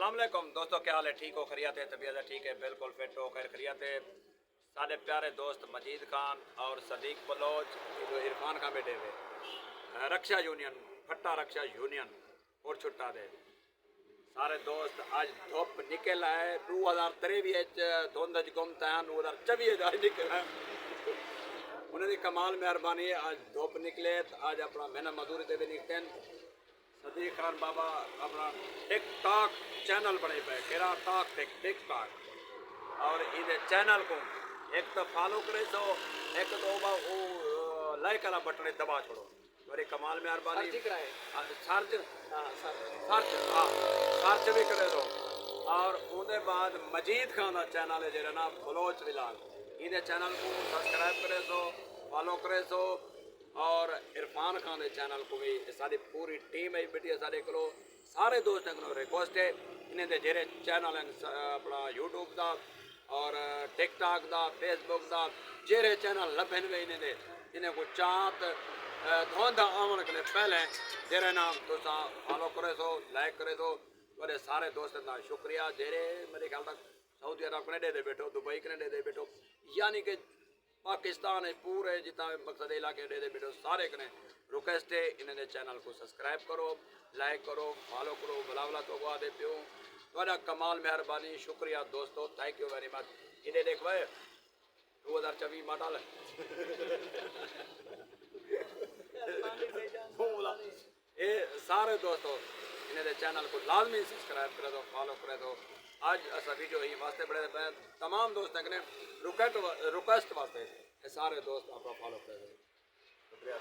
अस्सलाम वालेकुम दोस्तों, क्या हाल है? ठीक हो? खैरियत है? तबीयत है ठीक है? बिल्कुल फिट हो? खैर खैरियत है। सारे प्यारे दोस्त मजीद खान और सदीक बलोच जो इरफान खान बैठे हुए रक्षा यूनियन फट्टा रक्षा यूनियन और छुट्टा दे सारे दोस्त आज धुप निकल आए 2023 धुंध गुमता है 2024 आज निकल आए उन्हें कमाल मेहरबानी है। आज धुप निकले तो आज अपना मेहनत मजदूरी दे भी निकलते हैं। सदीक खान बाबा अपना टिक टॉक चैनल बने पे केरा टॉक टिक टॉक और इधर चैनल को एक तो फॉलो करे तो एक तो लाइक वाला बटन दबा छोड़ो। बड़ी कमाल मेहरबानी सर्च सर्च हाँ सर्च भी करे दो। और उसके बाद मजीद खान का चैनल है जरा ना बलोच विलाल इन्हें चैनल को सब्सक्राइब करे सो फॉलो करे सो। और इरफान खान के चैनल को भी सारी पूरी टीम है बेटी सारे को सारे दोस्तों को रिक्वेस्ट है इन्हें दे जेरे चैनल हैं अपना यूट्यूब का और टिकटॉक का फेसबुक का जेरे चैनल लभन में इन्हें दे इन्हें को चात धुंध आवन के पहले जेरे नाम तो फॉलो करे सो लाइक करे सो। बड़े सारे दोस्तों का शुक्रिया जेरे मेरे ख्याल तक सऊदी अरब कनेडा दे बैठो दुबई कनेडा दे बैठो यानी कि पाकिस्तान है पूरे जितना मकसद इलाके दे बैठो सारे कने रिक्वेस्ट है इन्हें चैनल को सब्सक्राइब करो लाइक करो फॉलो करो भला भला तो गुआ दे पियो बड़ा कमाल मेहरबानी शुक्रिया दोस्तों थैंक यू वेरी मच। इन्हें देख भाई 2024 मॉडल ये सारे दोस्तों इन्हें चैनल को लाजमी सब्सक्राइब करे दो फॉलो करे दो। आज असा वीडियो ही वास्ते बड़े तमाम दोस्तों ने रिक्वेस्ट वास्ते सारे दोस्त आप फॉलो करे दो शुक्रिया।